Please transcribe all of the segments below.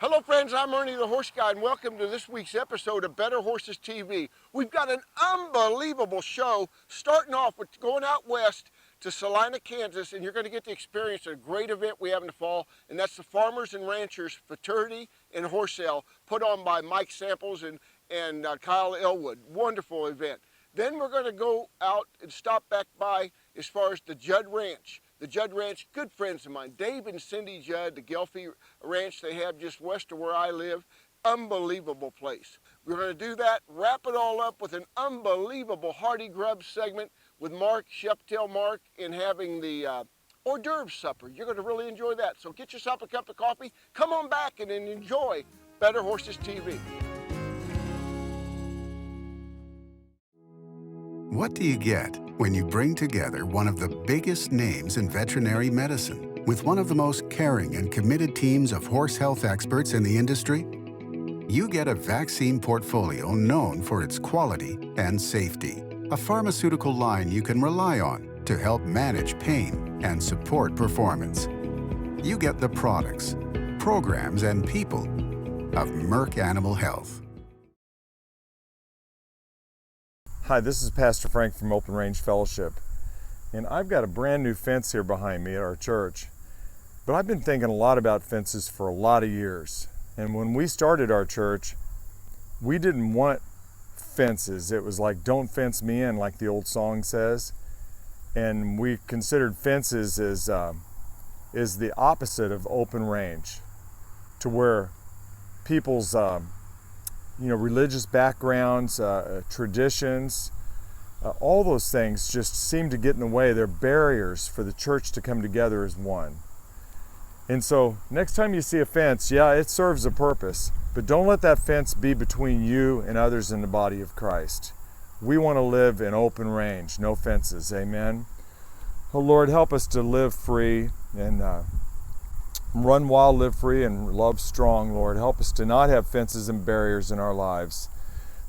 Hello friends, I'm Ernie the Horse Guy and welcome to this week's episode of Better Horses TV. We've got an unbelievable show starting off with going out west to Salina, Kansas, and you're going to get to experience a great event we have in the fall, and that's the Farmers and Ranchers Fraternity and Horse Sale put on by Mike Samples and Kyle Elwood. Wonderful event. Then we're going to go out and stop back by as far as the Judd Ranch. The Judd Ranch, good friends of mine, Dave and Cindy Judd, the Gelfie Ranch they have just west of where I live. Unbelievable place. We're going to do that, wrap it all up with an unbelievable Hardy Grub segment with Mark, Cheftail Mark, and having the hors d'oeuvres supper. You're going to really enjoy that. So get yourself a cup of coffee, come on back and enjoy Better Horses TV. What do you get when you bring together one of the biggest names in veterinary medicine with one of the most caring and committed teams of horse health experts in the industry? You get a vaccine portfolio known for its quality and safety, a pharmaceutical line you can rely on to help manage pain and support performance. You get the products, programs, and people of Merck Animal Health. Hi, this is Pastor Frank from Open Range Fellowship, and I've got a brand new fence here behind me at our church. But I've been thinking a lot about fences for a lot of years. And when we started our church, we didn't want fences. It was like, don't fence me in, like the old song says. And we considered fences as the opposite of open range, to where people's religious backgrounds, traditions, all those things just seem to get in the way. They're barriers for the church to come together as one. And so next time you see a fence, yeah, it serves a purpose, but don't let that fence be between you and others in the body of Christ. We want to live in open range, no fences, amen? Oh Lord, help us to live free and run wild, live free, and love strong, Lord. Help us to not have fences and barriers in our lives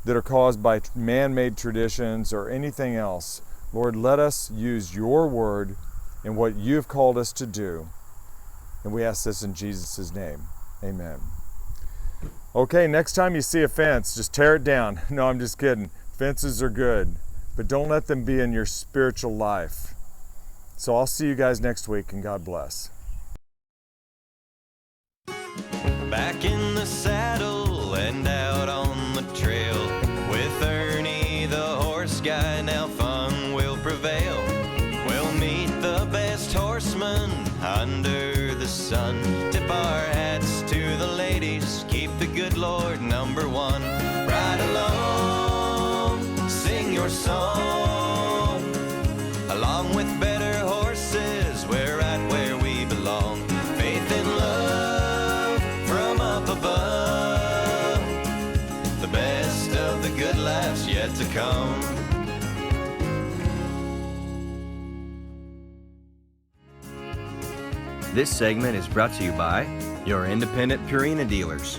that are caused by man-made traditions or anything else. Lord, let us use your word and what you've called us to do. And we ask this in Jesus' name. Amen. Okay, next time you see a fence, just tear it down. No, I'm just kidding. Fences are good, but don't let them be in your spiritual life. So I'll see you guys next week, and God bless. Back in the saddle and out on the trail with Ernie the horse guy, now fun will prevail. We'll meet the best horsemen under the sun. Tip our hats to the ladies, keep the good Lord number one. Ride along, sing your song, along with better horses, we're right where we belong. Faith and love from up above, the best of the good life's yet to come. This segment is brought to you by your independent Purina dealers.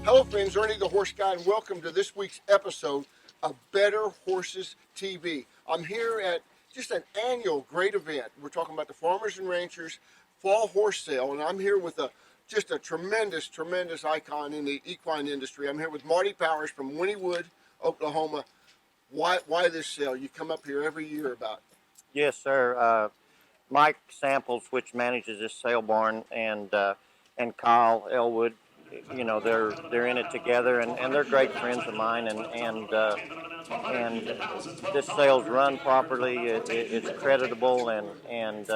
Hello friends, Ernie the Horse Guy, and welcome to this week's episode of Better Horses TV. I'm here at just an annual great event. We're talking about the Farmers and Ranchers Fall Horse Sale, and I'm here with just a tremendous icon in the equine industry. I'm here with Marty Powers from Wynnewood, Oklahoma. Why this sale? You come up here every year about. Yes, sir. Mike Samples, which manages this sale barn, and Kyle Elwood, they're in it together, and they're great friends of mine, and this sale's run properly. It's creditable, and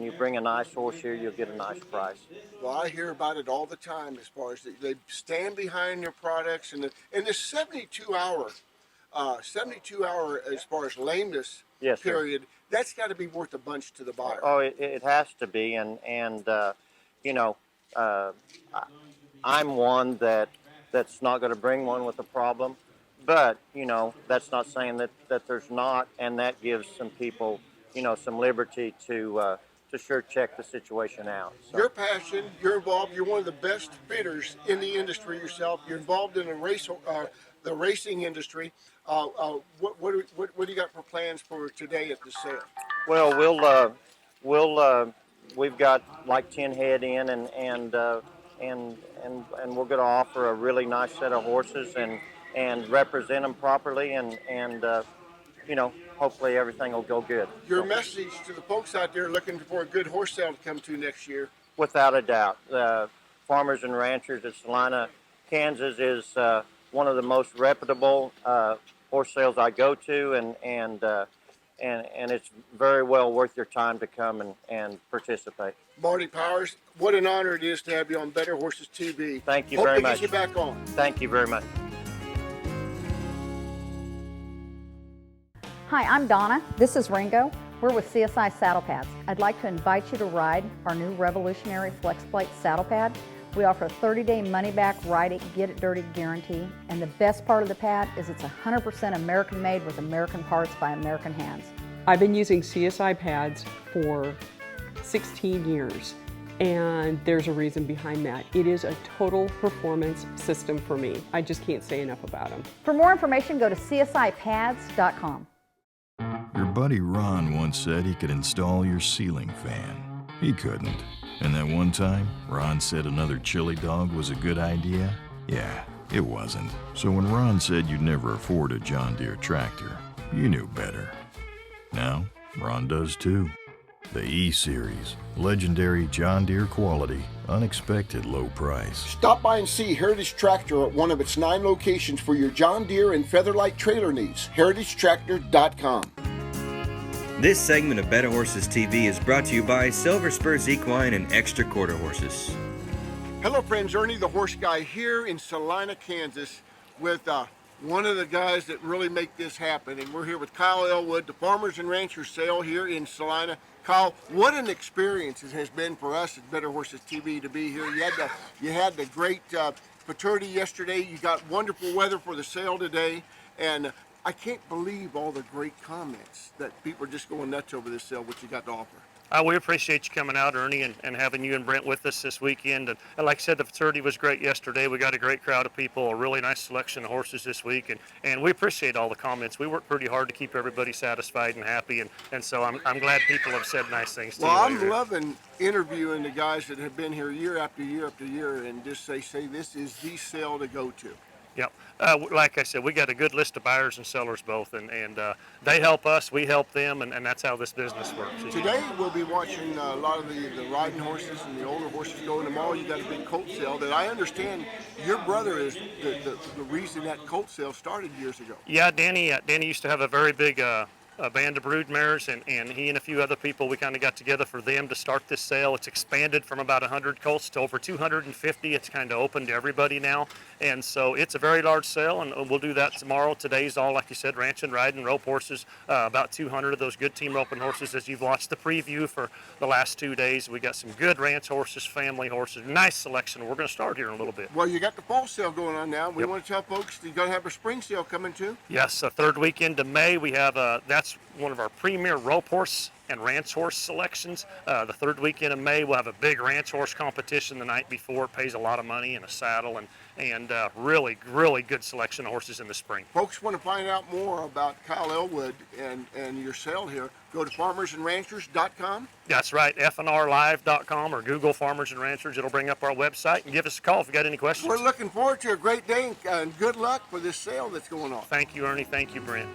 you bring a nice horse here, you'll get a nice price. Well, I hear about it all the time as far as they stand behind their products, and the 72 hour as far as lameness period. That's got to be worth a bunch to the buyer. Oh, it has to be, and I'm one that's not going to bring one with a problem, but that's not saying that there's not, and that gives some people some liberty to sure check the situation out. So. Your passion, you're involved. You're one of the best fitters in the industry yourself. You're involved in the racing industry. What do you got for plans for today at the sale? Well, we'll we've got like 10 head in, and we're going to offer a really nice set of horses and represent them properly, and you know, hopefully everything will go good. Your message to the folks out there looking for a good horse sale to come to next year? Without a doubt, Farmers and Ranchers at Salina, Kansas is one of the most reputable horse sales I go to, and it's very well worth your time to come and participate. Marty Powers, what an honor it is to have you on Better Horses TV. Thank you Hope very to much. get you back on. Thank you very much. Hi, I'm Donna. This is Ringo. We're with CSI Saddle Pads. I'd like to invite you to ride our new revolutionary Flex Plate saddle pad. We offer a 30-day money-back, ride it, get it dirty guarantee. And the best part of the pad is it's 100% American-made with American parts by American hands. I've been using CSI pads for 16 years, and there's a reason behind that. It is a total performance system for me. I just can't say enough about them. For more information, go to csipads.com. Your buddy Ron once said he could install your ceiling fan. He couldn't. And that one time, Ron said another chili dog was a good idea? Yeah, it wasn't. So when Ron said you'd never afford a John Deere tractor, you knew better. Now, Ron does too. The E-Series, legendary John Deere quality, unexpected low price. Stop by and see Heritage Tractor at one of its 9 locations for your John Deere and Featherlight trailer needs. HeritageTractor.com. This segment of Better Horses TV is brought to you by Silver Spurs Equine and Extra Quarter Horses. Hello friends, Ernie the Horse Guy here in Salina, Kansas with one of the guys that really make this happen. And we're here with Kyle Elwood, the Farmers and Ranchers sale here in Salina. Kyle, what an experience it has been for us at Better Horses TV to be here. You had the great paternity yesterday. You got wonderful weather for the sale today. And I can't believe all the great comments that people are just going nuts over this sale, what you got to offer. We appreciate you coming out, Ernie, and having you and Brent with us this weekend. And like I said, the fraternity was great yesterday. We got a great crowd of people, a really nice selection of horses this week, and we appreciate all the comments. We work pretty hard to keep everybody satisfied and happy, and so I'm glad people have said nice things to you. Well, I'm loving interviewing the guys that have been here year after year after year and just say this is the sale to go to. Yep. Like I said, we got a good list of buyers and sellers both, and they help us, we help them, and that's how this business works. Today we'll be watching a lot of the riding horses and the older horses go. Tomorrow you got a big colt sale that I understand your brother is the reason that colt sale started years ago. Yeah, Danny used to have a very big a band of brood mares, and he and a few other people, we kind of got together for them to start this sale. It's expanded from about 100 colts to over 250. It's kind of open to everybody now, and so it's a very large sale, and we'll do that tomorrow. Today's all, like you said, ranch and riding rope horses, about 200 of those good team roping horses. As you've watched the preview for the last 2 days, we got some good ranch horses, family horses, nice selection. We're going to start here in a little bit. Well, you got the fall sale going on now. We want to tell folks you're going to have a spring sale coming too. Yes, the third weekend of May, we have that's one of our premier rope horse and ranch horse selections. The third weekend of May, we'll have a big ranch horse competition the night before. It pays a lot of money and a saddle, and really good selection of horses in the spring. Folks want to find out more about Kyle Elwood and your sale here, go to farmersandranchers.com. That's right, fnrlive.com or Google Farmers and Ranchers. It'll bring up our website, and give us a call if you got any questions. We're looking forward to a great day, and good luck for this sale that's going on. Thank you, Ernie. Thank you, Brent.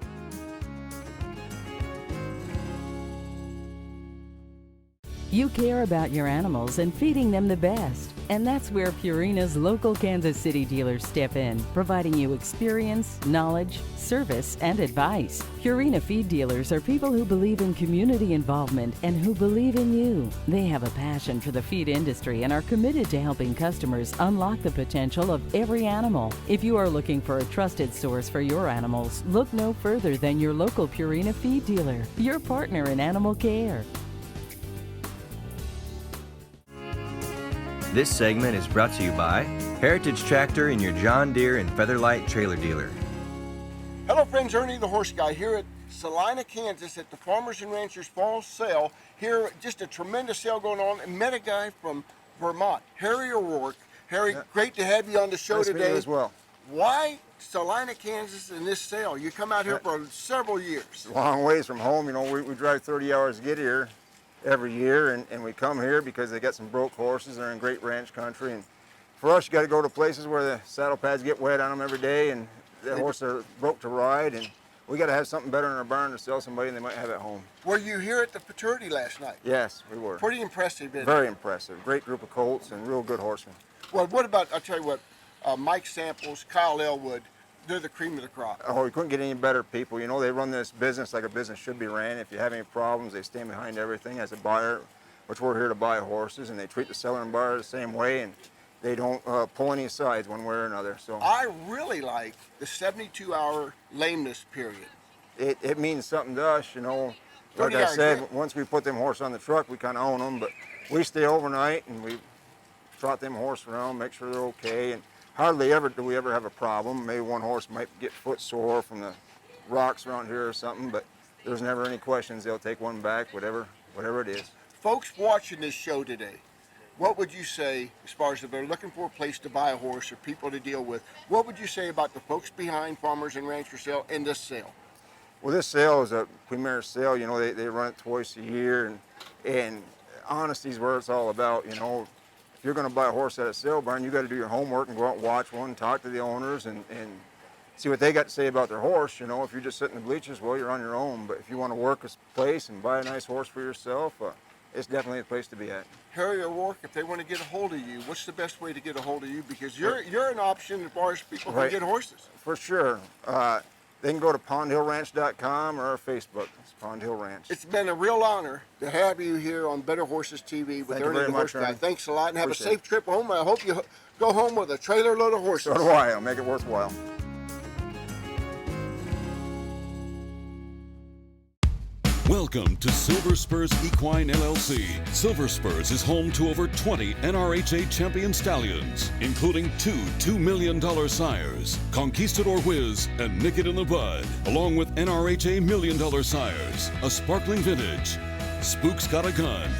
You care about your animals and feeding them the best. And that's where Purina's local Kansas City dealers step in, providing you experience, knowledge, service, and advice. Purina feed dealers are people who believe in community involvement and who believe in you. They have a passion for the feed industry and are committed to helping customers unlock the potential of every animal. If you are looking for a trusted source for your animals, look no further than your local Purina feed dealer, your partner in animal care. This segment is brought to you by Heritage Tractor and your John Deere and Featherlight trailer dealer. Hello friends, Ernie the Horse Guy here at Salina, Kansas at the Farmers and Ranchers Fall Sale. Here, just a tremendous sale going on, and met a guy from Vermont, Harry O'Rourke. Harry, great to have you on the show today. To meet you as well. Why Salina, Kansas in this sale? You come out here for several years. It's a long ways from home, you know, we drive 30 hours to get here. every year, and we come here because they got some broke horses. They're in great ranch country, and for us, you got to go to places where the saddle pads get wet on them every day, and the horses are broke to ride, and we got to have something better in our barn to sell somebody than they might have at home. Were you here at the futurity last night? Yes, we were. Pretty impressive, isn't it? Very impressive. Great group of colts and real good horsemen. Well, what about, I'll tell you what, Mike Samples, Kyle Elwood, they're the cream of the crop. Oh, we couldn't get any better people. You know, they run this business like a business should be ran. If you have any problems, they stand behind everything as a buyer, which we're here to buy horses, and they treat the seller and buyer the same way, and they don't pull any sides one way or another. So I really like the 72-hour lameness period. It means something to us, you know. Like I said, once we put them horses on the truck, we kind of own them, but we stay overnight and we trot them horses around, make sure they're okay, and hardly ever do we ever have a problem. Maybe one horse might get foot sore from the rocks around here or something, but there's never any questions. They'll take one back, whatever it is. Folks watching this show today, what would you say, as far as if they're looking for a place to buy a horse or people to deal with, what would you say about the folks behind Farmers and Ranchers Sale and this sale? Well, this sale is a premier sale. You know, they run it twice a year, and honesty is where it's all about. You know, if you're going to buy a horse at a sale barn, you got to do your homework and go out and watch one, talk to the owners, and see what they got to say about their horse. You know, if you're just sitting in the bleachers, well, you're on your own. But if you want to work a place and buy a nice horse for yourself, it's definitely a place to be at. Harry O'Rourke, if they want to get a hold of you, what's the best way to get a hold of you? Because you're an option as far as people can get horses. For sure. They can go to pondhillranch.com or our Facebook. It's Pond Hill Ranch. It's been a real honor to have you here on Better Horses TV with Ernie the Horse Guy. Thanks a lot, and have a safe trip home. I hope you go home with a trailer load of horses. So do I. I'll make it worthwhile. Welcome to Silver Spurs Equine LLC. Silver Spurs is home to over 20 NRHA champion stallions, including two $2 million sires, Conquistador Whiz and Nip It in the Bud, along with NRHA $1 million sires, A Sparkling Vintage, Spook's Got a Gun,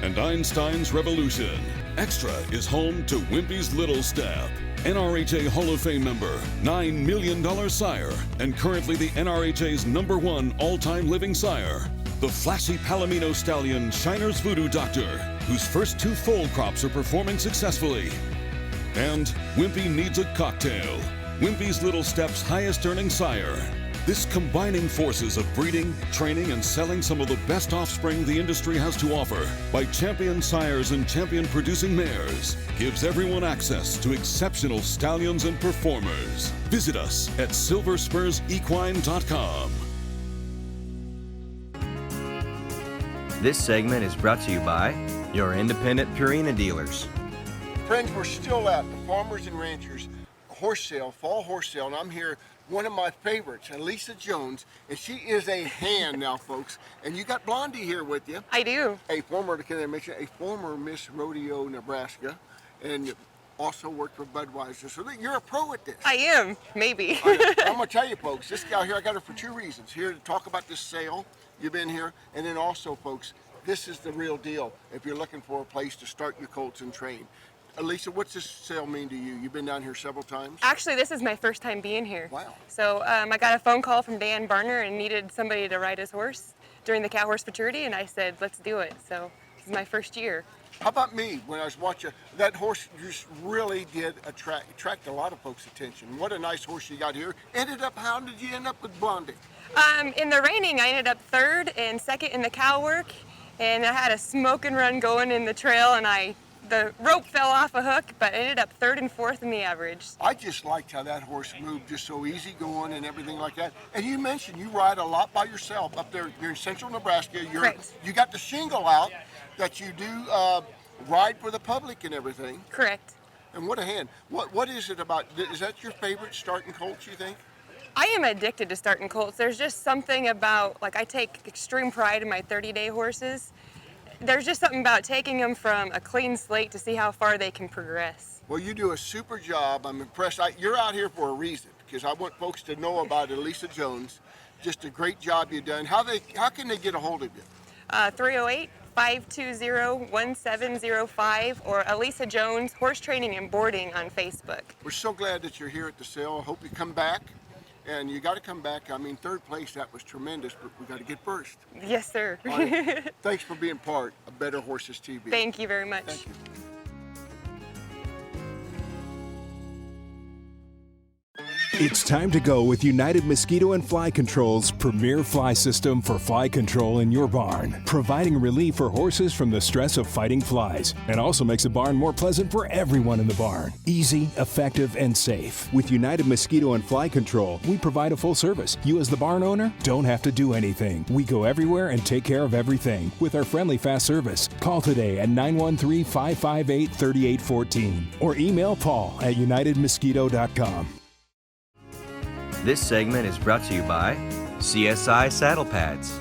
and Einstein's Revolution. Extra is home to Wimpy's Little Step, NRHA Hall of Fame member, $9 million sire, and currently the NRHA's #1 all-time living sire, the flashy Palomino stallion Shiner's Voodoo Doctor, whose first 2 foal crops are performing successfully. And Wimpy Needs a Cocktail, Wimpy's Little Step's highest earning sire. This combining forces of breeding, training, and selling some of the best offspring the industry has to offer by champion sires and champion producing mares gives everyone access to exceptional stallions and performers. Visit us at silverspursequine.com. This segment is brought to you by your independent Purina dealers. Friends, we're still at the Farmers and Ranchers horse sale, fall horse sale, and I'm here. One of my favorites, Elisa Jones, and she is a hand now, folks. And you got Blondie here with you. I do. Can I mention, a former Miss Rodeo, Nebraska, and also worked for Budweiser. So you're a pro at this. I am, maybe. I'm going to tell you, folks, this gal here, I got her for 2 reasons. Here to talk about this sale, you've been here, and then also, folks, this is the real deal if you're looking for a place to start your colts and train. Elisa, what's this sale mean to you? You've been down here several times? Actually, this is my first time being here. Wow. So I got a phone call from Dan Barner and needed somebody to ride his horse during the cow horse futurity, and I said, let's do it. So this is my first year. How about me? When I was watching, that horse just really did attract a lot of folks' attention. What a nice horse you got here. How did you end up with Blondie? In the reining, I ended up 3rd and 2nd in the cow work, and I had a smoke and run going in the trail, and the rope fell off a hook, but I ended up 3rd and 4th in the average. I just liked how that horse moved, just so easy going and everything like that. And you mentioned you ride a lot by yourself up there. You're in central Nebraska. Correct. You got the shingle out that you do ride for the public and everything. Correct. And what a hand. What is it about? Is that your favorite starting colts, you think? I am addicted to starting colts. There's just something about, I take extreme pride in my 30-day horses. There's just something about taking them from a clean slate to see how far they can progress. Well, you do a super job. I'm impressed. You're out here for a reason, because I want folks to know about Elisa Jones. Just a great job you've done. How can they get a hold of you? 308-520-1705 or Elisa Jones Horse Training and Boarding on Facebook. We're so glad that you're here at the sale. I hope you come back. And you got to come back. I mean, third place, that was tremendous, but we got to get first. Yes, sir. All right. Thanks for being part of Better Horses TV. Thank you very much. Thank you. It's time to go with United Mosquito and Fly Control's premier fly system for fly control in your barn, providing relief for horses from the stress of fighting flies, and also makes a barn more pleasant for everyone in the barn. Easy, effective, and safe. With United Mosquito and Fly Control, we provide a full service. You as the barn owner don't have to do anything. We go everywhere and take care of everything with our friendly fast service. Call today at 913-558-3814 or email Paul at unitedmosquito.com. This segment is brought to you by CSI Saddle Pads.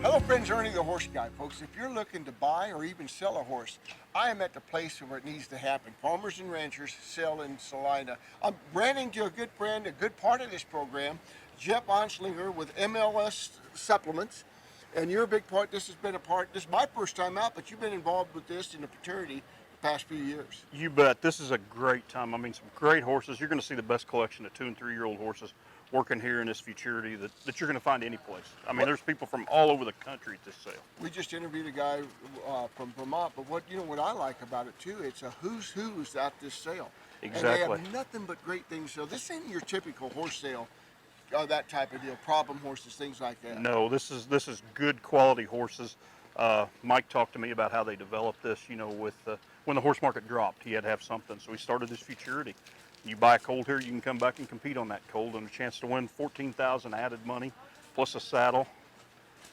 Hello friends, Ernie the Horse Guy. Folks, if you're looking to buy or even sell a horse, I am at the place where it needs to happen. Farmers and Ranchers Sale in Salina. I'm branding to a good friend, a good part of this program, Jeff Onslinger with MLS Supplements. And you're a big part. This has been a part. This is my first time out, but you've been involved with this in the fraternity the past few years. You bet. This is a great time. I mean, some great horses. You're going to see the best collection of 2- and 3-year-old horses working here in this futurity that you're going to find any place. I mean, there's people from all over the country at this sale. We just interviewed a guy from Vermont, but what I like about it too, it's a who's at this sale. Exactly. And they have nothing but great things. So this ain't your typical horse sale, that type of deal. Problem horses, things like that. No, this is good quality horses. Mike talked to me about how they developed this. You know, with when the horse market dropped, he had to have something, so he started this futurity. You buy a colt here, you can come back and compete on that colt, and a chance to win $14,000 added money, plus a saddle.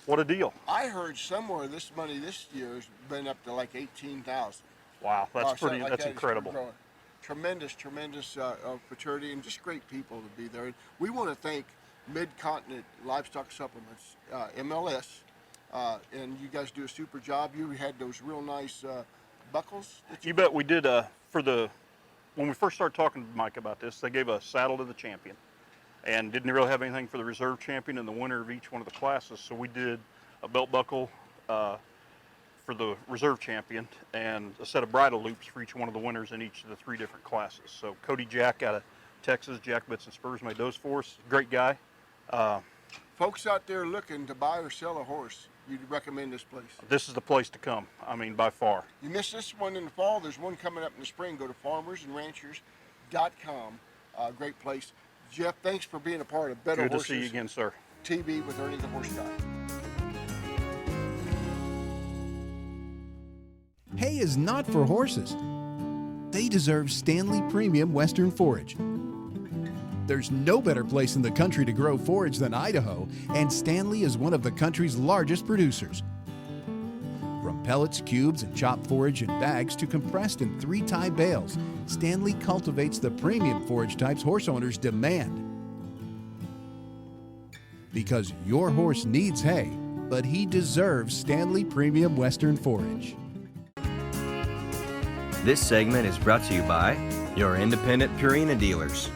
What a deal! I heard somewhere this money this year has been up to like $18,000. Wow, that's pretty. That's incredible. Tremendous fraternity and just great people to be there. We want to thank Mid-Continent Livestock Supplements, MLS, and you guys do a super job. You had those real nice buckles. You bet we did. When we first started talking to Mike about this, they gave a saddle to the champion, and didn't really have anything for the reserve champion and the winner of each one of the classes. So we did a belt buckle for the reserve champion and a set of bridle loops for each one of the winners in each of the 3 different classes. So Cody Jack out of Texas, Jack Bits and Spurs, made those for us. Great guy. Folks out there looking to buy or sell a horse, you'd recommend this place? This is the place to come. I mean, by far. You missed this one in the fall. There's one coming up in the spring. Go to farmersandranchers.com. Great place. Jeff, thanks for being a part of Better Horses. Good to see you again, sir. TV with Ernie the Horse Guy. Hay is not for horses. They deserve Stanley Premium Western Forage. There's no better place in the country to grow forage than Idaho, and Stanley is one of the country's largest producers. From pellets, cubes, and chopped forage in bags to compressed in 3-tie bales, Stanley cultivates the premium forage types horse owners demand. Because your horse needs hay, but he deserves Stanley Premium Western Forage. This segment is brought to you by your independent Purina dealers.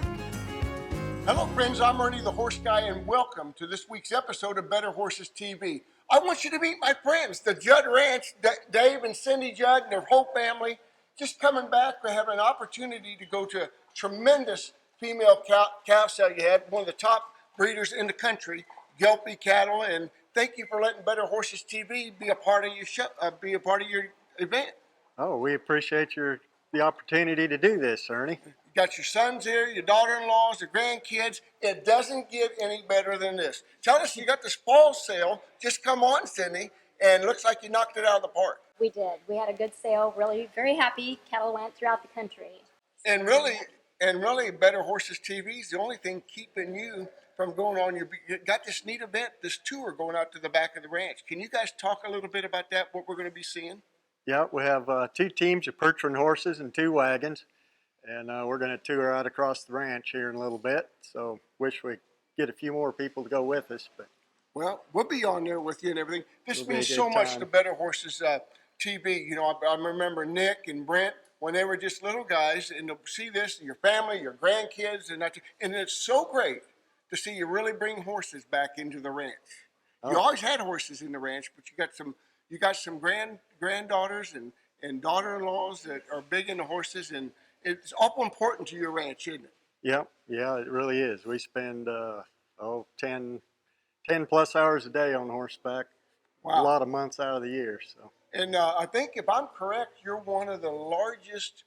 Hello friends, I'm Ernie the Horse Guy and welcome to this week's episode of Better Horses TV. I want you to meet my friends, the Judd Ranch, Dave and Cindy Judd and their whole family. Just coming back, we have an opportunity to go to a tremendous female cow sale you had, one of the top breeders in the country, Gelpy Cattle, and thank you for letting Better Horses TV be a part of your show, be a part of your event. Oh, we appreciate the opportunity to do this, Ernie. You got your sons here, your daughter-in-laws, your grandkids. It doesn't get any better than this. Tell us, you got this fall sale. Just come on, Cindy, and it looks like you knocked it out of the park. We did. We had a good sale. Really, very happy. Cattle went throughout the country. And really, Better Horses TV is the only thing keeping you from going on. You got this neat event, this tour going out to the back of the ranch. Can you guys talk a little bit about that, what we're going to be seeing? Yeah, we have 2 teams of Percheron horses and 2 wagons. And we're going to tour out across the ranch here in a little bit. So wish we get a few more people to go with us. But well, we'll be on there with you and everything. This It'll means be a so good much time. to Better Horses TV. You know, I remember Nick and Brent when they were just little guys, and to see this, your family, your grandkids, and it's so great to see you really bring horses back into the ranch. You Oh. always had horses in the ranch, but you got some granddaughters and daughter-in-laws that are big into horses, and it's awful important to your ranch, isn't it? Yep, yeah, it really is. We spend 10 plus hours a day on horseback, a lot of months out of the year. So. And I think if I'm correct, you're one of the largest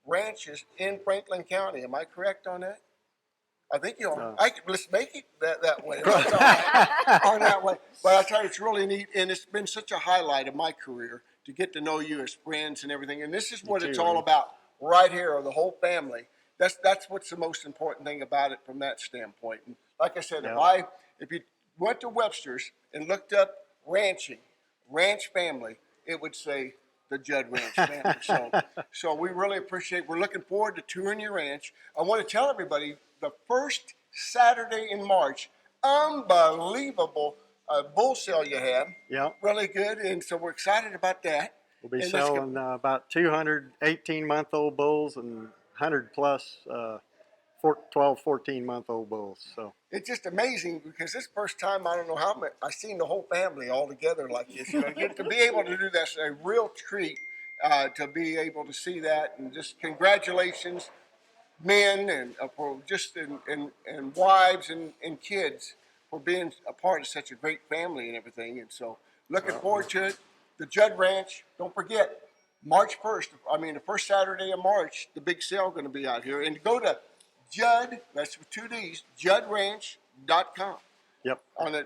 ranches in Franklin County. Am I correct on that? I think you are. Let's make it that way. On that way. But I tell you, it's really neat, and it's been such a highlight of my career to get to know you as friends and everything. And this is what it's all about, right here, or the whole family. That's what's the most important thing about it from that standpoint. And like I said, if you went to Webster's and looked up ranch family, it would say the Judd Ranch family. So we really appreciate. We're looking forward to touring your ranch. I want to tell everybody the first Saturday in March, unbelievable bull sale you have. Yep. Really good, and so we're excited about that. We'll be selling about 200 18-month-old bulls and 100 plus 12, 14-month-old bulls. So it's just amazing because this first time, I don't know how much, I've seen the whole family all together like this. You know, to be able to do that's a real treat to be able to see that, and just congratulations, men and for just and wives and kids for being a part of such a great family and everything. And so looking forward to it. The Judd Ranch, don't forget, March 1st, the first Saturday of March, the big sale going to be out here. And go to Judd, that's with 2 Ds, juddranch.com. Yep.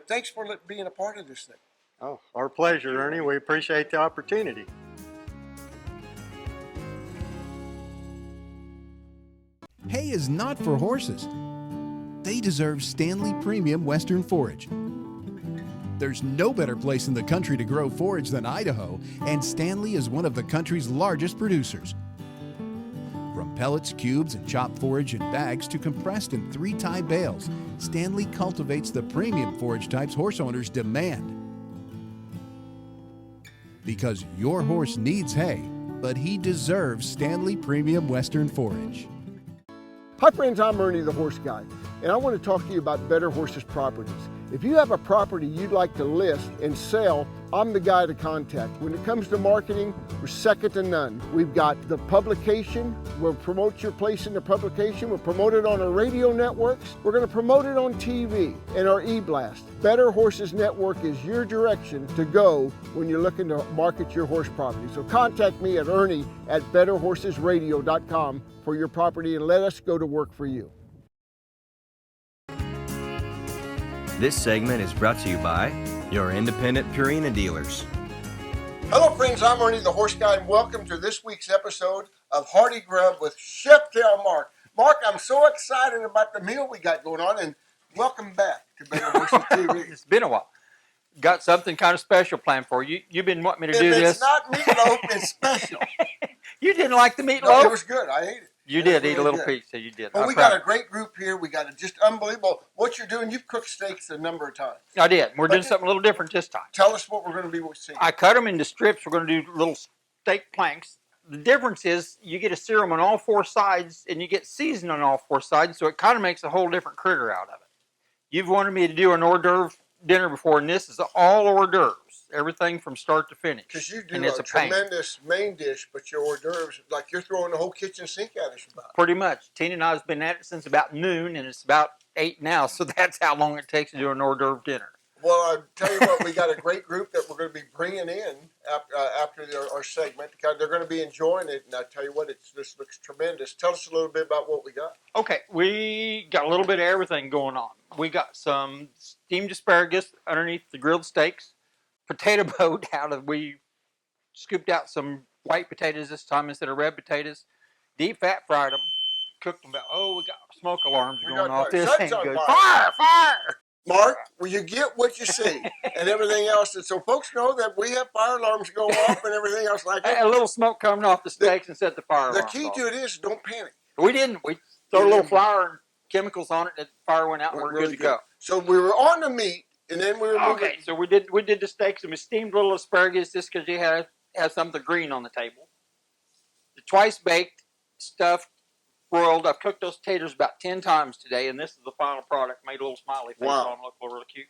Thanks for being a part of this thing. Oh, our pleasure, Ernie. We appreciate the opportunity. Hay is not for horses. They deserve Stanley Premium Western Forage. There's no better place in the country to grow forage than Idaho, and Stanley is one of the country's largest producers. From pellets, cubes, and chopped forage in bags to compressed in 3-tie bales, Stanley cultivates the premium forage types horse owners demand. Because your horse needs hay, but he deserves Stanley Premium Western Forage. Hi friends, I'm Ernie the Horse Guy, and I want to talk to you about Better Horses Properties. If you have a property you'd like to list and sell, I'm the guy to contact. When it comes to marketing, we're second to none. We've got the publication, we'll promote your place in the publication, we'll promote it on our radio networks, we're going to promote it on TV and our e-blast. Better Horses Network is your direction to go when you're looking to market your horse property. So contact me at Ernie@BetterHorsesRadio.com for your property and let us go to work for you. This segment is brought to you by your independent Purina dealers. Hello friends, I'm Ernie the Horse Guy, and welcome to this week's episode of Hardy Grub with Chef Tail Mark. Mark, I'm so excited about the meal we got going on, and welcome back to Better Horses TV. It's been a while. Got something kind of special planned for you. You've been wanting me to do this. If it's not meatloaf, it's special. You didn't like the meatloaf? No, it was good. I ate it. You did eat a little piece, so you did. Well, we got a great group here. We got just unbelievable. What you're doing, you've cooked steaks a number of times. I did. We're doing something a little different this time. Tell us what we're going to be seeing. I cut them into strips. We're going to do little steak planks. The difference is you get a serum on all 4 sides, and you get seasoned on all 4 sides, so it kind of makes a whole different critter out of it. You've wanted me to do an hors d'oeuvre dinner before, and this is all hors d'oeuvres. Everything from start to finish. Because you do a tremendous main dish, but your hors d'oeuvres, like you're throwing the whole kitchen sink at us about. Pretty much. Tina and I have been at it since about noon, and it's about 8 now, so that's how long it takes to do an hors d'oeuvre dinner. Well, I'll tell you what, we got a great group that we're going to be bringing in after our segment. They're going to be enjoying it, and I tell you what, this looks tremendous. Tell us a little bit about what we got. Okay, we got a little bit of everything going on. We got some steamed asparagus underneath the grilled steaks. Potato boat we scooped out some white potatoes this time instead of red potatoes. Deep fat fried them, cooked them. We got smoke alarms going off. This ain't good. Fire! Mark, well, you get what you see and everything else. And so folks know that we have fire alarms go off and everything else like that. A little smoke coming off the steaks and set the fire alarm. The key to it is don't panic. We didn't. We throw a little flour and chemicals on it, and the fire went out, and we're good to go. So we were on the meat, and then we were moving. Okay, so we did the steaks, and we steamed a little asparagus just because you have something green on the table. The twice baked, stuffed, broiled. I've cooked those potatoes about 10 times today, and this is the final product. Made a little smiley face on them, look really cute.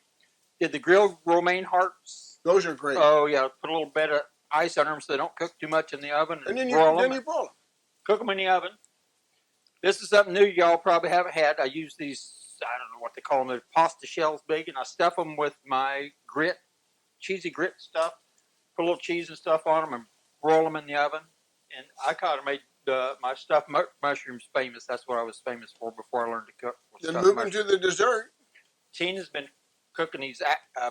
Did the grilled romaine hearts. Those are great. Oh yeah, put a little bit of ice on them so they don't cook too much in the oven. And then you broil them. Cook them in the oven. This is something new y'all probably haven't had. I use these, I don't know what they call them, they're pasta shells big, and I stuff them with my grit, cheesy grit stuff, put a little cheese and stuff on them and roll them in the oven. And I kind of made my stuffed mushrooms famous. That's what I was famous for before I learned to cook. Then moving to the dessert. Tina's been cooking these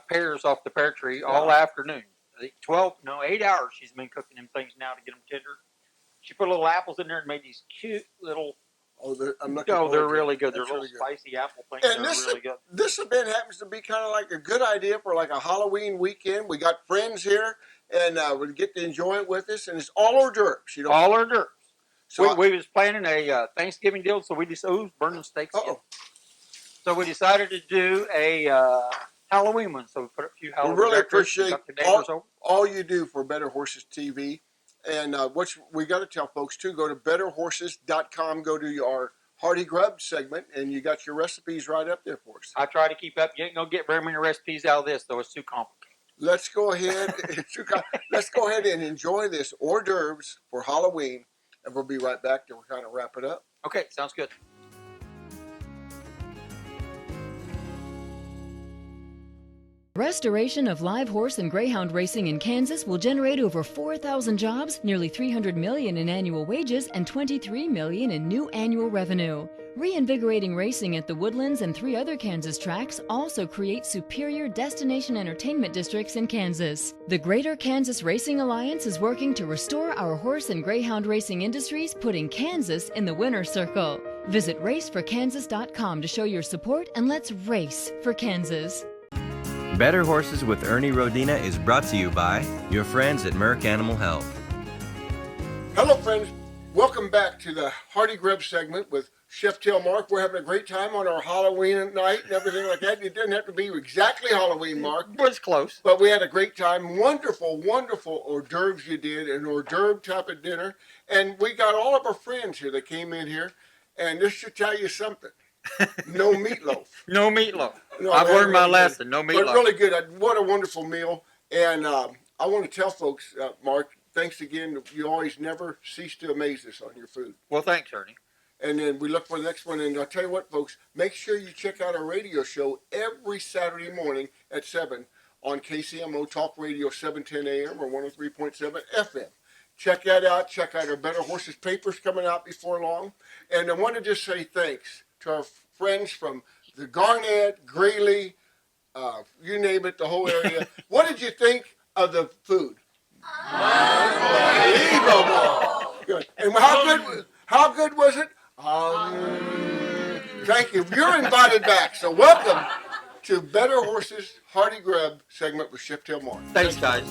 pears off the pear tree all afternoon. 8 hours she's been cooking them things now to get them tender. She put little apples in there and made these cute little. They're really good. They're little spicy apple things. And they're really good. this event happens to be kind of like a good idea for like a Halloween weekend. We got friends here, and we get to enjoy it with us, and it's all hors d'oeuvres. All hors d'oeuvres. So we was planning a Thanksgiving deal, so we just burning steaks. So we decided to do a Halloween one. So we put a few Halloween. We really appreciate all you do for Better Horses TV. And what we got to tell folks too, go to betterhorses.com, go to our Hardy Grub segment, and you got your recipes right up there for us. I try to keep up. You ain't gonna get very many recipes out of this, though. It's too complicated. Let's go ahead. Let's go ahead and enjoy this hors d'oeuvres for Halloween, and we'll be right back to kind of wrap it up. Okay, sounds good. Restoration of live horse and greyhound racing in Kansas will generate over 4,000 jobs, nearly $300 million in annual wages, and $23 million in new annual revenue. Reinvigorating racing at the Woodlands and 3 other Kansas tracks also creates superior destination entertainment districts in Kansas. The Greater Kansas Racing Alliance is working to restore our horse and greyhound racing industries, putting Kansas in the winner's circle. Visit raceforkansas.com to show your support, and let's race for Kansas. Better Horses with Ernie Rodina is brought to you by your friends at Merck Animal Health. Hello, friends. Welcome back to the Hardy Grub segment with Chef Tail Mark. We're having a great time on our Halloween night and everything like that. It didn't have to be exactly Halloween, Mark. It was close. But we had a great time. Wonderful, wonderful hors d'oeuvres you did, an hors d'oeuvre type of dinner. And we got all of our friends here that came in here. And this should tell you something. No meatloaf. No meatloaf. No, I've learned my really lesson. good. No meatloaf. But really good. What a wonderful meal. And I want to tell folks, Mark, thanks again. You always never cease to amaze us on your food. Well, thanks, Ernie. And then we look for the next one. And I'll tell you what, folks, make sure you check out our radio show every Saturday morning at 7 on KCMO Talk Radio 710 AM or 103.7 FM. Check that out. Check out our Better Horses papers coming out before long. And I want to just say thanks to our friends from the Garnett, Greeley, you name it, the whole area. What did you think of the food? Unbelievable. Good. And how good was it? Thank you. You're invited back. So welcome to Better Horses Hardy Grub segment with Chef Tail Mark. Thanks, guys.